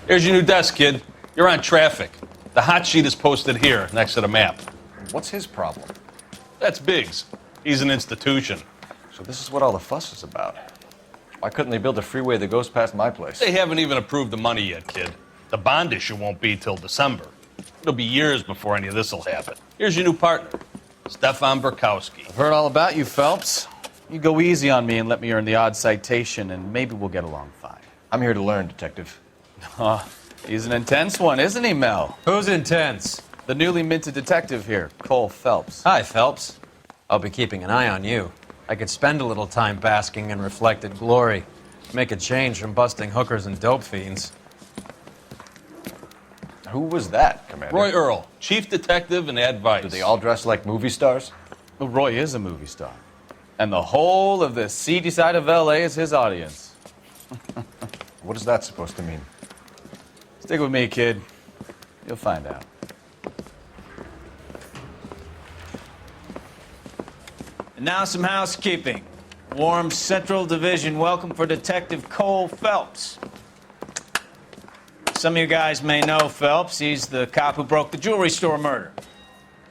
Here's your new desk, kid. You're on traffic. The hot sheet is posted here, next to the map. What's his problem? That's Biggs. He's an institution. So this is what all the fuss is about. Why couldn't they build a freeway that goes past my place? They haven't even approved the money yet, kid. The bond issue won't be till December. It'll be years before any of this will happen. Here's your new partner, Stefan Burkowski. I've heard all about you, Phelps. You go easy on me and let me earn the odd citation, and maybe we'll get along fine. I'm here to learn, Detective. He's an intense one, isn't he, Mel? Who's intense? The newly minted detective here, Cole Phelps. Hi, Phelps. I'll be keeping an eye on you. I could spend a little time basking in reflected glory. Make a change from busting hookers and dope fiends. Who was that, Commander? Roy Earl, chief detective and advice. Do they all dress like movie stars? Well, Roy is a movie star. And the whole of the seedy side of L.A. is his audience. What is that supposed to mean? Stick with me, kid. You'll find out. And now some housekeeping. Warm Central Division welcome for Detective Cole Phelps. Some of you guys may know Phelps. He's the cop who broke the jewelry store murder.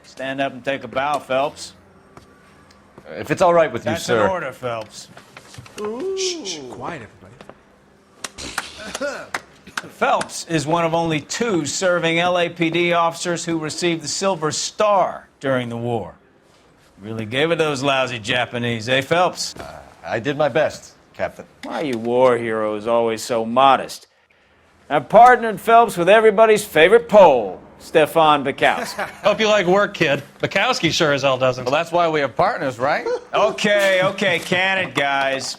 Stand up and take a bow, Phelps. If it's all right with you, sir. That's an order, Phelps. Shh, quiet, everybody. Phelps is one of only 2 serving LAPD officers who received the Silver Star during the war. Really gave it those lousy Japanese, eh, Phelps? I did my best, Captain. Why are you war heroes always so modest? I've partnered Phelps with everybody's favorite Pole, Stefan Burkowski. Hope you like work, kid. Bukowski sure as hell doesn't. Well, that's why we have partners, right? Okay, can it, guys.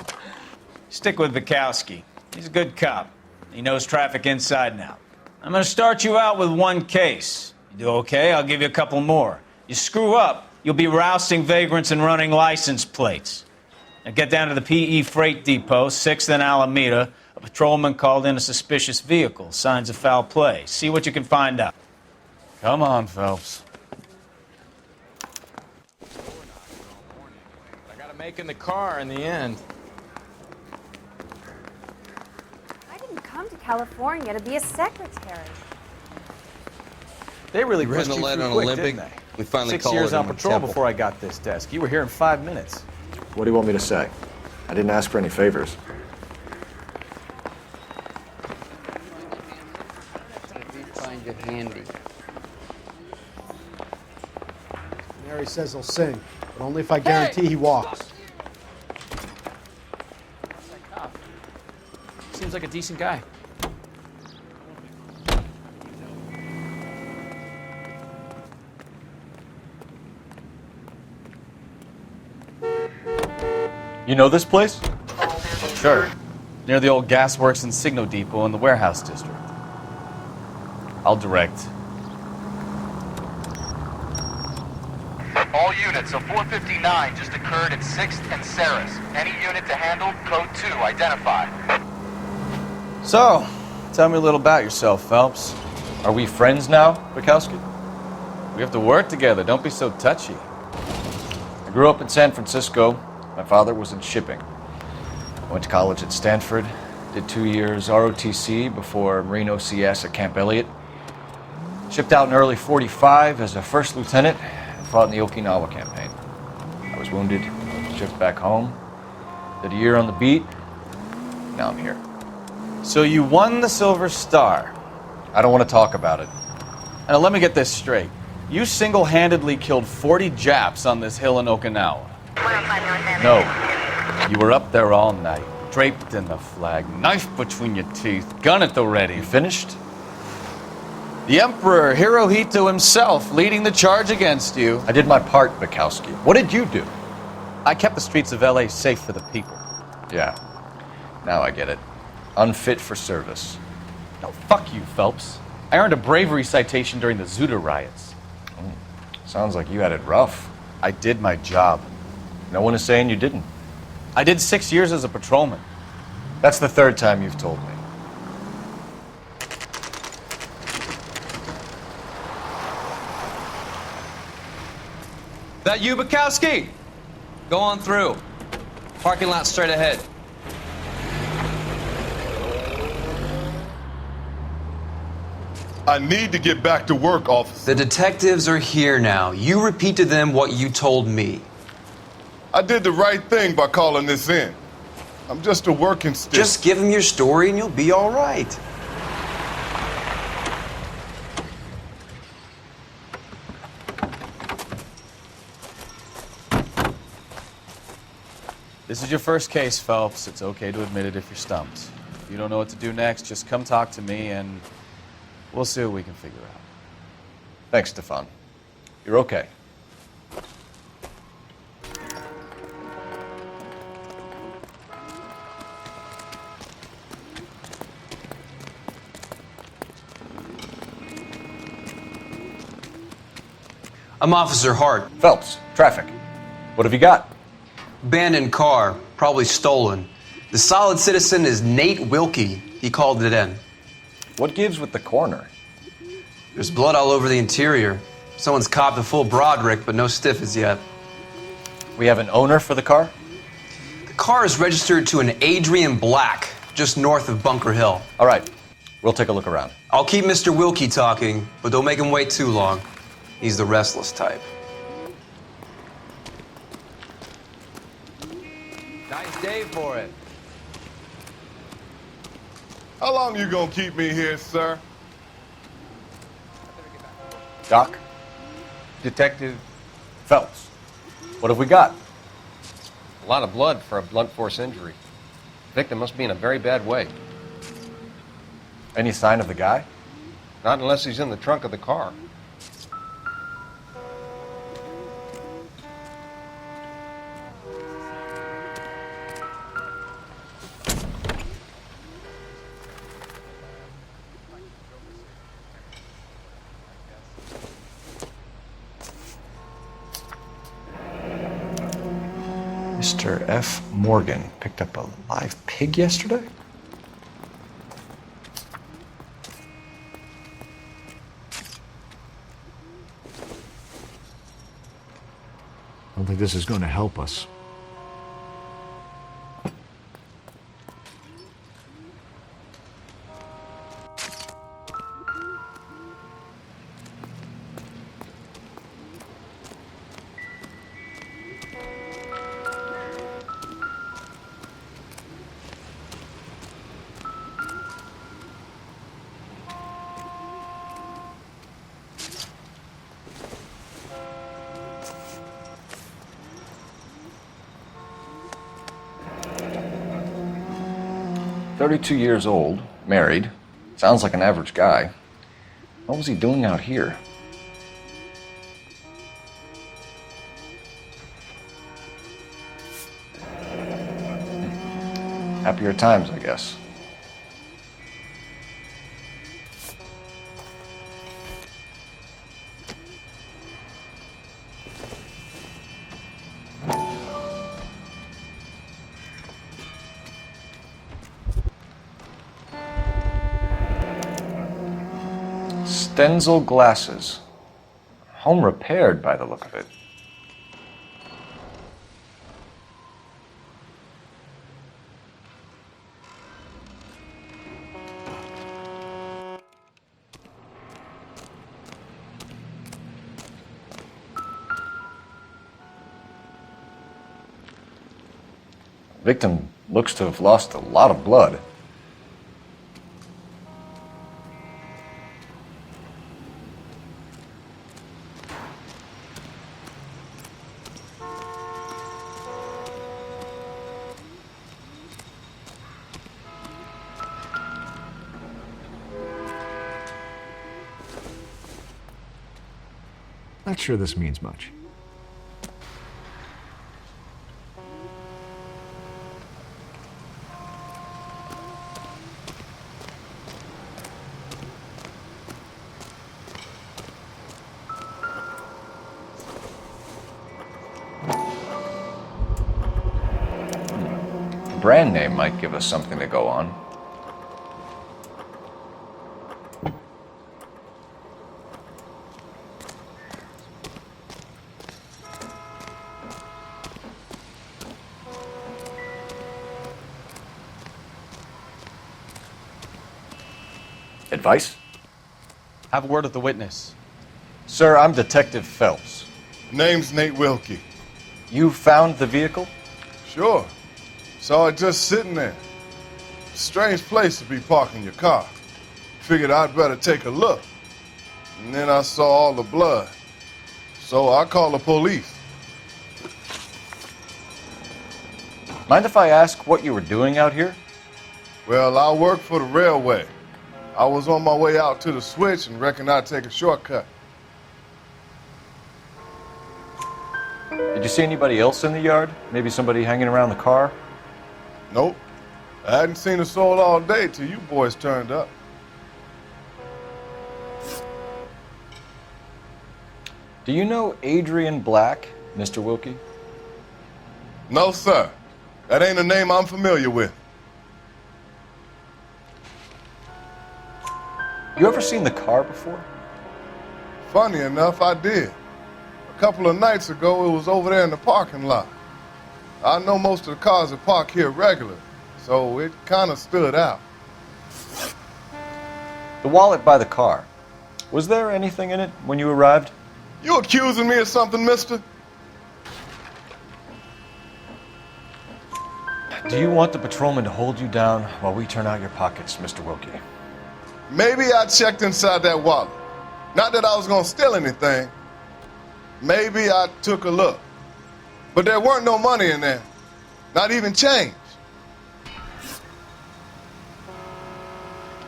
Stick with Burkowski. He's a good cop. He knows traffic inside and out. I'm going to start you out with 1 case. You do okay, I'll give you a couple more. You screw up, you'll be rousting vagrants and running license plates. Now get down to the PE Freight Depot, 6th and Alameda. A patrolman called in a suspicious vehicle. Signs of foul play. See what you can find out. Come on, Phelps. I gotta make in the car in the end. I didn't come to California to be a secretary. They really You written pushed a you letter through on quick, Olympic? didn't they? We finally 6 called years it on in patrol Temple. before I got this desk. You were here in 5 minutes. What do you want me to say? I didn't ask for any favors. Find it handy. Mary says he'll sing, but only if I guarantee he walks. Seems like a decent guy. You know this place? Sure. Near the old gasworks and Signo Depot in the warehouse district. I'll direct. All units, a 459 just occurred at 6th and Saris. Any unit to handle, code 2, identify. So, tell me a little about yourself, Phelps. Are we friends now, Burkowski? We have to work together. Don't be so touchy. I grew up in San Francisco. My father was in shipping. I went to college at Stanford, did 2 years ROTC before Marine OCS at Camp Elliott. Shipped out in early '45 as a first lieutenant and fought in the Okinawa campaign. I was wounded, shipped back home, did a year on the beat. Now I'm here. So you won the Silver Star. I don't want to talk about it. Now let me get this straight. You single-handedly killed 40 Japs on this hill in Okinawa. No. You were up there all night, draped in the flag, knife between your teeth, gun at the ready. You finished? The Emperor Hirohito himself leading the charge against you. I did my part, Bukowski. What did you do? I kept the streets of LA safe for the people. Yeah. Now I get it. Unfit for service. No, fuck you, Phelps. I earned a bravery citation during the Zuda riots. Sounds like you had it rough. I did my job. No one is saying you didn't. I did 6 years as a patrolman. That's the 3rd time you've told me. That you, Bukowski? Go on through. Parking lot straight ahead. I need to get back to work, officer. The detectives are here now. You repeat to them what you told me. I did the right thing by calling this in. I'm just a working stick. Just give them your story and you'll be all right. This is your first case, Phelps. It's okay to admit it if you're stumped. If you don't know what to do next, just come talk to me and we'll see what we can figure out. Thanks, Stefan. You're okay. I'm Officer Hart. Phelps, traffic. What have you got? Abandoned car, probably stolen. The solid citizen is Nate Wilkie. He called it in. What gives with the coroner? There's blood all over the interior. Someone's copped a full Broderick, but no stiff as yet. We have an owner for the car? The car is registered to an Adrian Black, just north of Bunker Hill. All right, we'll take a look around. I'll keep Mr. Wilkie talking, but don't make him wait too long. He's the restless type. Nice day for it. How long you gonna keep me here, sir? Doc? Detective, Phelps. What have we got? a lot of blood for a blunt force injury. Victim must be in a very bad way. Any sign of the guy? Not unless he's in the trunk of the car. Mr. F. Morgan picked up a live pig yesterday? I don't think this is going to help us. "32 years old, married. Sounds like an average guy. What was he doing out here?" Happier times, I guess. Stenzel glasses. Home repaired by the look of it. Victim looks to have lost a lot of blood. Not sure this means much. The brand name might give us something to go on. Advice? Have a word with the witness. Sir, I'm Detective Phelps. Name's Nate Wilkie. You found the vehicle? Sure. Saw it just sitting there. Strange place to be parking your car. Figured I'd better take a look. And then I saw all the blood. So I called the police. Mind if I ask what you were doing out here? Well, I work for the railway. I was on my way out to the switch and reckoned I'd take a shortcut. Did you see anybody else in the yard? Maybe somebody hanging around the car? Nope. I hadn't seen a soul all day till you boys turned up. Do you know Adrian Black, Mr. Wilkie? No, sir. That ain't a name I'm familiar with. You ever seen the car before? Funny enough, I did. A couple of nights ago, it was over there in the parking lot. I know most of the cars are parked here regular, so it kind of stood out. The wallet by the car. Was there anything in it when you arrived? You accusing me of something, mister? Do you want the patrolman to hold you down while we turn out your pockets, Mr. Wilkie? Maybe I checked inside that wallet. Not that I was gonna steal anything. Maybe I took a look. But there weren't no money in there. Not even change.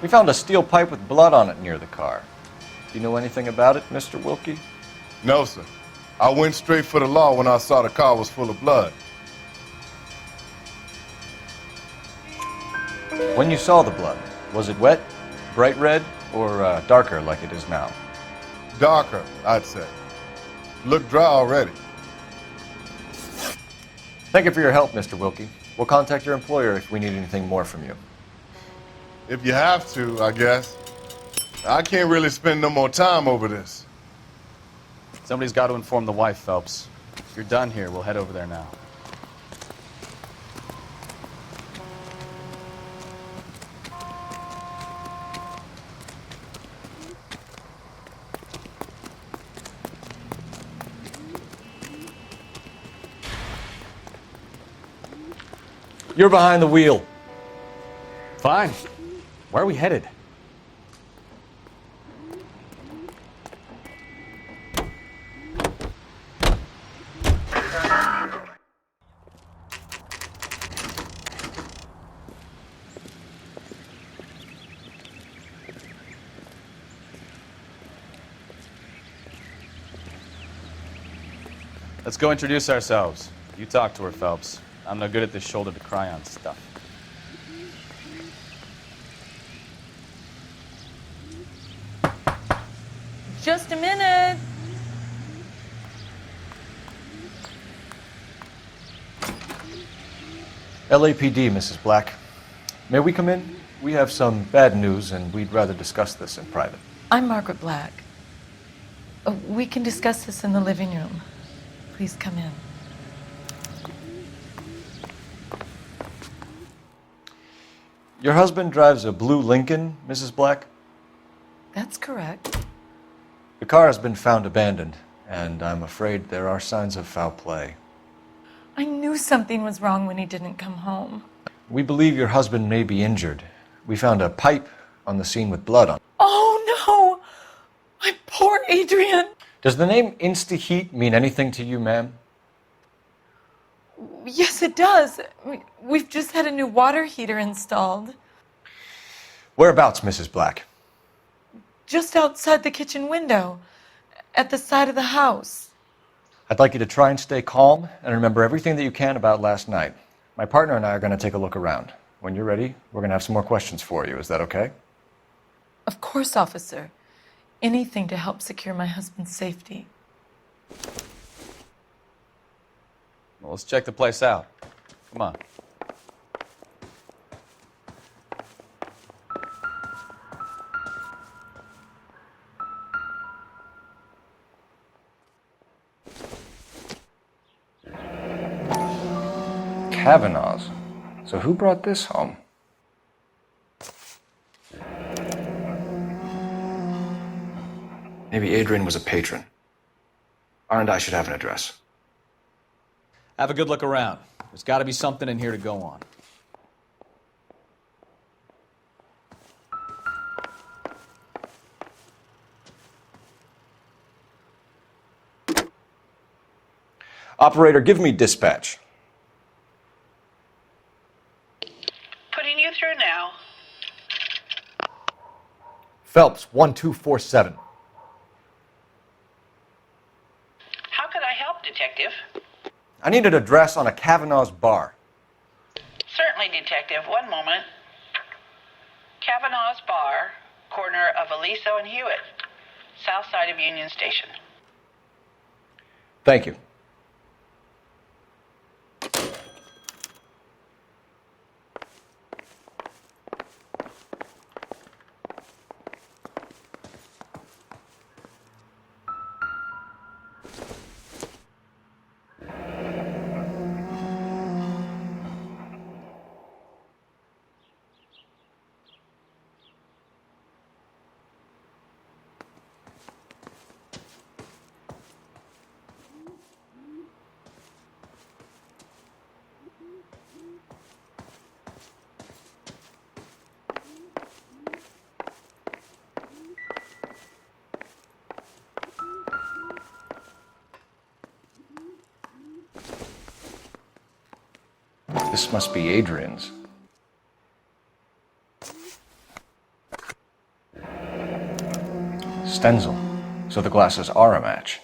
We found a steel pipe with blood on it near the car. Do you know anything about it, Mr. Wilkie? No, sir. I went straight for the law when I saw the car was full of blood. When you saw the blood, was it wet, bright red, or darker like it is now? Darker, I'd say. Looked dry already. Thank you for your help, Mr. Wilkie. We'll contact your employer if we need anything more from you. If you have to, I guess. I can't really spend no more time over this. Somebody's got to inform the wife, Phelps. If you're done here, we'll head over there now. You're behind the wheel. Fine. Where are we headed? Let's go introduce ourselves. You talk to her, Phelps. I'm no good at this shoulder to cry on stuff. Just a minute. LAPD, Mrs. Black. May we come in? We have some bad news, and we'd rather discuss this in private. I'm Margaret Black. We can discuss this in the living room. Please come in. Your husband drives a blue Lincoln, Mrs. Black? That's correct. The car has been found abandoned, and I'm afraid there are signs of foul play. I knew something was wrong when he didn't come home. We believe your husband may be injured. We found a pipe on the scene with blood on it. Oh, no! My poor Adrian! Does the name Insta-Heat mean anything to you, ma'am? Yes, it does. We've just had a new water heater installed. Whereabouts, Mrs. Black? Just outside the kitchen window, at the side of the house. I'd like you to try and stay calm and remember everything that you can about last night. My partner and I are going to take a look around. When you're ready, we're going to have some more questions for you. Is that okay? Of course, officer. Anything to help secure my husband's safety. Well, let's check the place out. Come on. Kavanaugh's. So who brought this home? Maybe Adrian was a patron. R&I should have an address. Have a good look around. There's got to be something in here to go on. Operator, give me dispatch. Putting you through now. Phelps, 1247. How could I help, Detective? I need an address on a Kavanaugh's bar. Certainly, Detective. One moment. Kavanaugh's Bar, corner of Aliso and Hewitt, south side of Union Station. Thank you. This must be Adrian's. Stenzel. So the glasses are a match.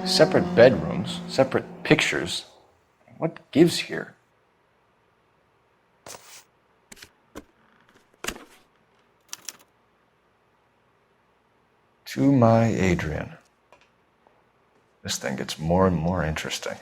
Separate bedrooms, separate pictures. What gives here? To my Adrian. This thing gets more and more interesting.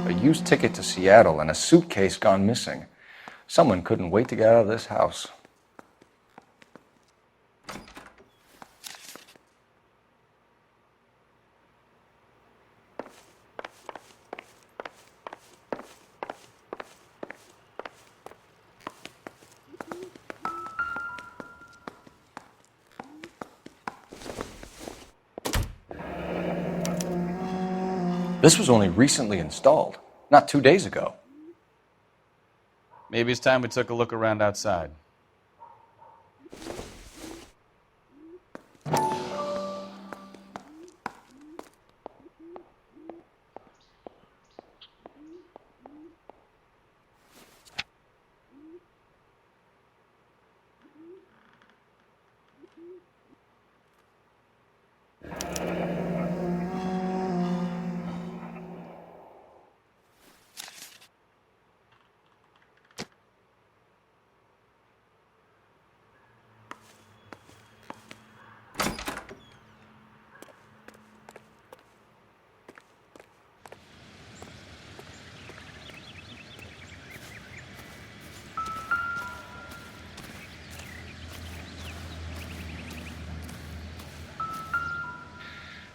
A used ticket to Seattle and a suitcase gone missing. Someone couldn't wait to get out of this house. This was only recently installed, not 2 days ago. Maybe it's time we took a look around outside.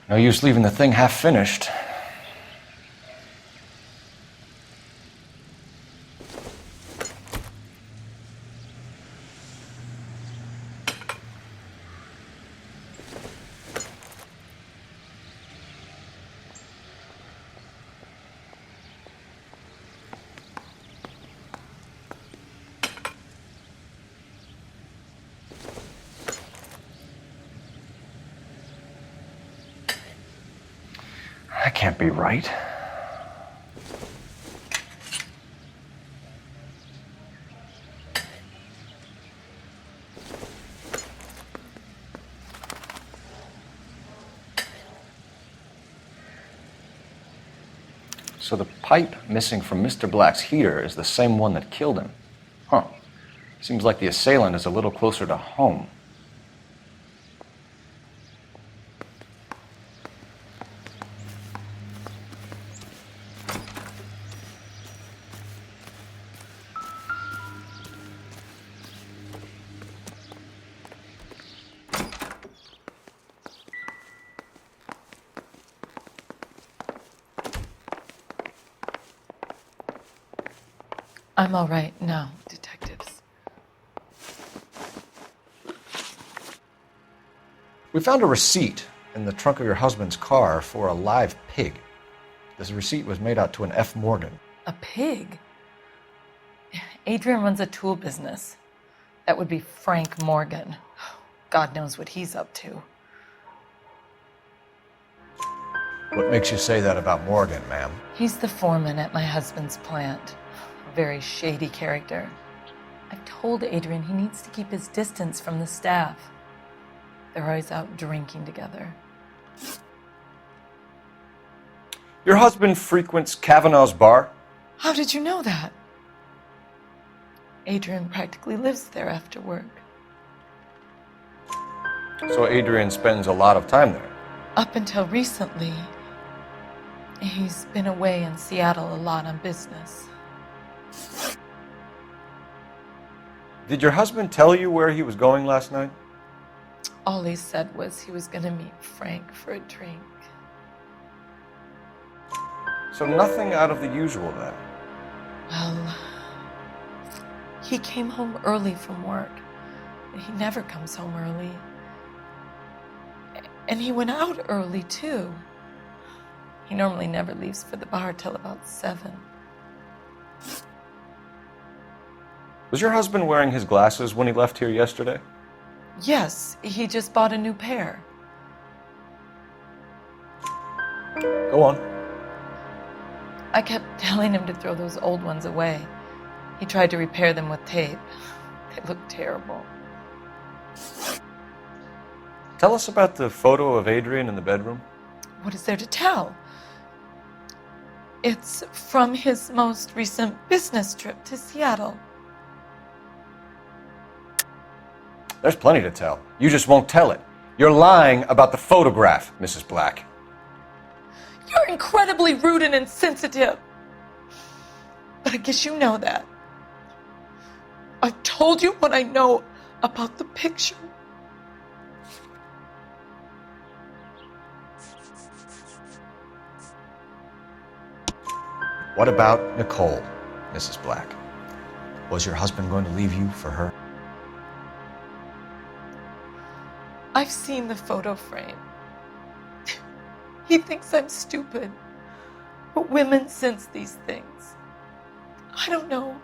No use leaving the thing half finished. That can't be right. So the pipe missing from Mr. Black's heater is the same one that killed him. Huh. Seems like the assailant is a little closer to home. I'm all right now, detectives. We found a receipt in the trunk of your husband's car for a live pig. This receipt was made out to an F. Morgan. A pig? Adrian runs a tool business. That would be Frank Morgan. God knows what he's up to. What makes you say that about Morgan, ma'am? He's the foreman at my husband's plant. A very shady character. I've told Adrian he needs to keep his distance from the staff. They're always out drinking together. Your husband frequents Kavanaugh's bar? How did you know that? Adrian practically lives there after work. So Adrian spends a lot of time there? Up until recently, he's been away in Seattle a lot on business. Did your husband tell you where he was going last night? All he said was he was going to meet Frank for a drink. So nothing out of the usual then? Well, he came home early from work. He never comes home early. And he went out early, too. He normally never leaves for the bar till about 7. Was your husband wearing his glasses when he left here yesterday? Yes, he just bought a new pair. Go on. I kept telling him to throw those old ones away. He tried to repair them with tape. They looked terrible. Tell us about the photo of Adrian in the bedroom. What is there to tell? It's from his most recent business trip to Seattle. There's plenty to tell. You just won't tell it. You're lying about the photograph, Mrs. Black. You're incredibly rude and insensitive. But I guess you know that. I've told you what I know about the picture. What about Nicole, Mrs. Black? Was your husband going to leave you for her? I've seen the photo frame. He thinks I'm stupid. But women sense these things. I don't know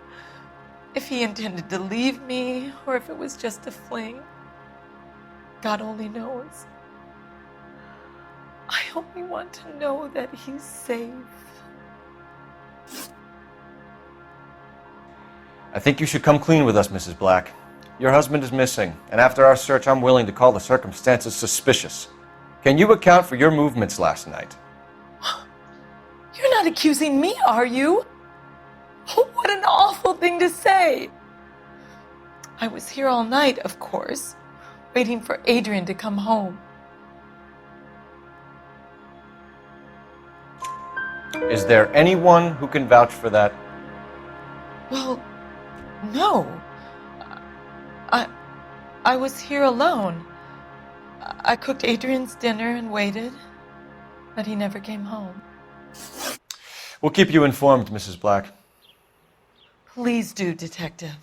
if he intended to leave me or if it was just a fling. God only knows. I only want to know that he's safe. I think you should come clean with us, Mrs. Black. Your husband is missing, and after our search, I'm willing to call the circumstances suspicious. Can you account for your movements last night? You're not accusing me, are you? What an awful thing to say. I was here all night, of course, waiting for Adrian to come home. Is there anyone who can vouch for that? Well, no. I was here alone. I cooked Adrian's dinner and waited, but he never came home. We'll keep you informed, Mrs. Black. Please do, Detective.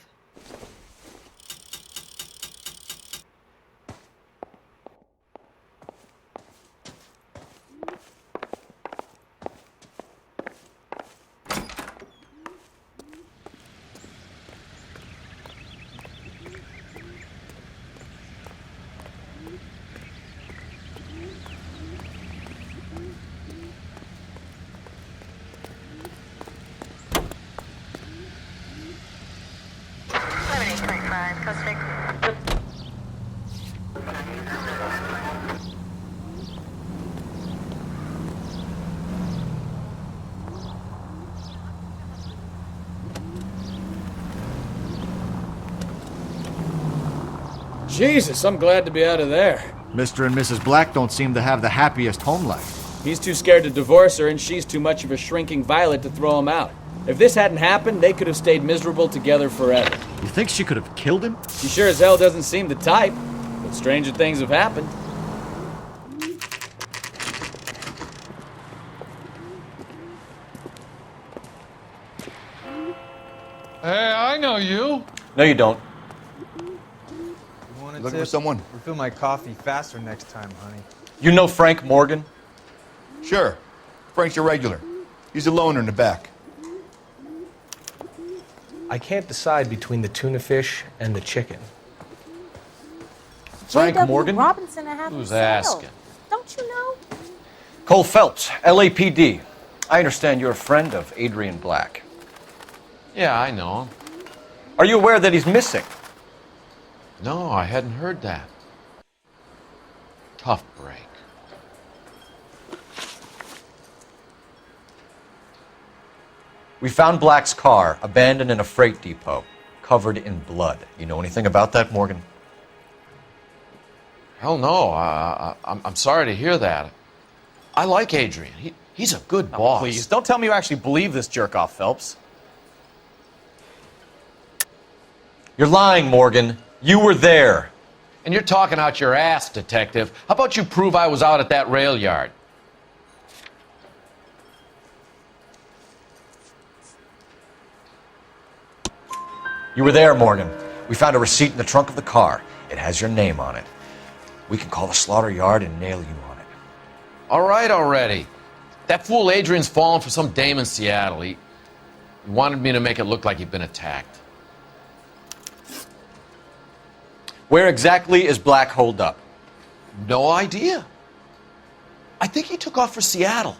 Jesus, I'm glad to be out of there. Mr. and Mrs. Black don't seem to have the happiest home life. He's too scared to divorce her, and she's too much of a shrinking violet to throw him out. If this hadn't happened, they could have stayed miserable together forever. You think she could have killed him? She sure as hell doesn't seem the type, but stranger things have happened. Hey, I know you. No, you don't. Looking for someone? Refill my coffee faster next time, honey. You know Frank Morgan? Sure. Frank's a regular. He's a loner in the back. I can't decide between the tuna fish and the chicken. Frank J.W. Morgan? Robinson, I have Who's him settled. asking? Don't you know? Cole Phelps, LAPD. I understand you're a friend of Adrian Black. Yeah, I know him. Are you aware that he's missing? No, I hadn't heard that. Tough break. We found Black's car abandoned in a freight depot, covered in blood. You know anything about that, Morgan? Hell no. I'm sorry to hear that. I like Adrian. He's a good boss. Please, don't tell me you actually believe this jerk-off, Phelps. You're lying, Morgan. You were there. And you're talking out your ass, detective. How about you prove I was out at that rail yard? You were there, Morgan. We found a receipt in the trunk of the car. It has your name on it. We can call the slaughter yard and nail you on it. All right already. That fool Adrian's fallen for some dame in Seattle. He wanted me to make it look like he'd been attacked. Where exactly is Black holed up? No idea. I think he took off for Seattle.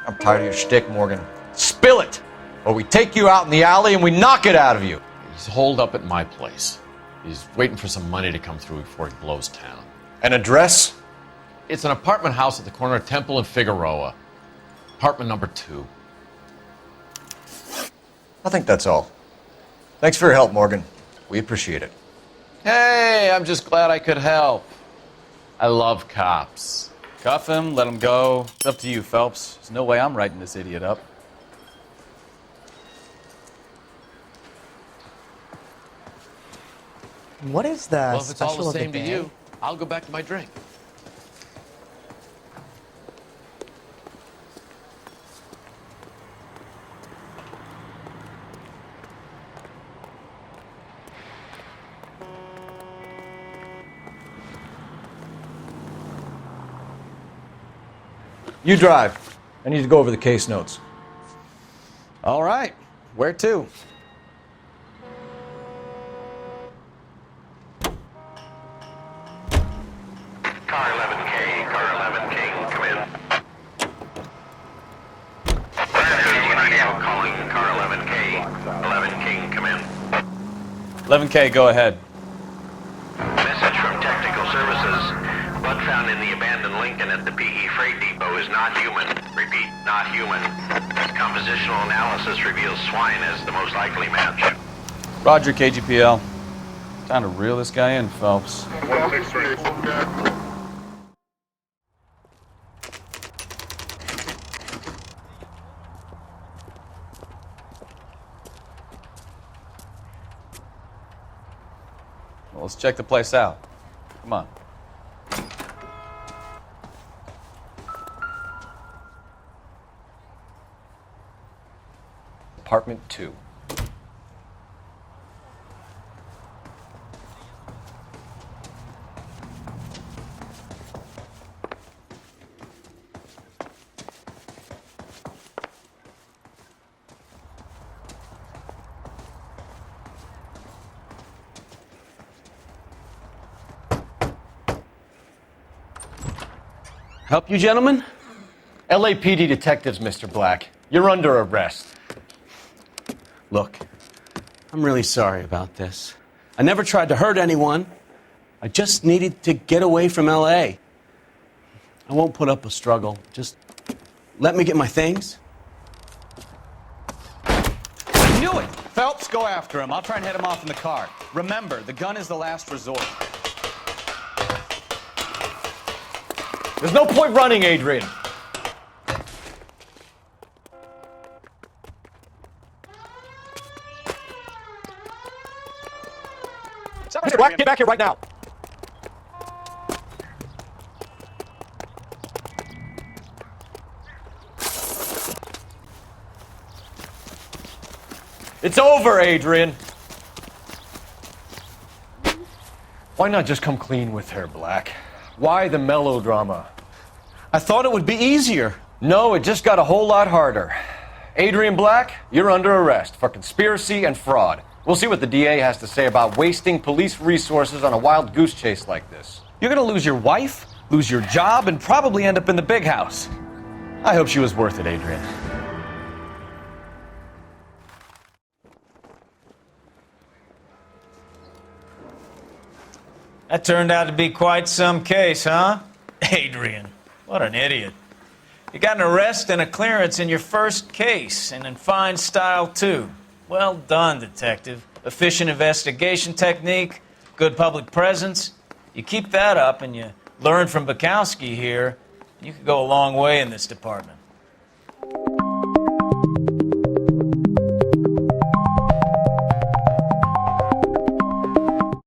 I'm tired of your shtick, Morgan. Spill it, or we take you out in the alley and we knock it out of you. He's holed up at my place. He's waiting for some money to come through before he blows town. An address? It's an apartment house at the corner of Temple and Figueroa. Apartment number 2. I think that's all. Thanks for your help, Morgan. We appreciate it. Hey, I'm just glad I could help. I love cops. Cuff him, let him go. It's up to you, Phelps. There's no way I'm writing this idiot up. What is the Well, if it's all special the of the same to day? you, I'll go back to my drink. You drive. I need to go over the case notes. All right. Where to? Car 11K, car 11K, come in. Calling car 11K, 11K, come in. 11K, go ahead. Message from Technical Services. Blood found in the abandoned Lincoln at the PE Freight Depot is not human. Repeat, not human. Compositional analysis reveals swine as the most likely match. Roger, KGPL. Time to reel this guy in, Phelps. 163. Well, let's check the place out. Come on. Apartment 2. Help you, gentlemen? LAPD detectives, Mr. Black. You're under arrest. Look, I'm really sorry about this. I never tried to hurt anyone. I just needed to get away from LA. I won't put up a struggle. Just let me get my things. I knew it! Phelps, go after him. I'll try and head him off in the car. Remember, the gun is the last resort. There's no point running, Adrian. Mr. Black, get back here right now. It's over, Adrian. Why not just come clean with her, Black? Why the melodrama? I thought it would be easier. No, it just got a whole lot harder. Adrian Black, you're under arrest for conspiracy and fraud. We'll see what the DA has to say about wasting police resources on a wild goose chase like this. You're gonna lose your wife, lose your job, and probably end up in the big house. I hope she was worth it, Adrian. That turned out to be quite some case, huh? Adrian, what an idiot. You got an arrest and a clearance in your first case, and in fine style, too. Well done, detective. Efficient investigation technique, good public presence. You keep that up and you learn from Bukowski here, you could go a long way in this department.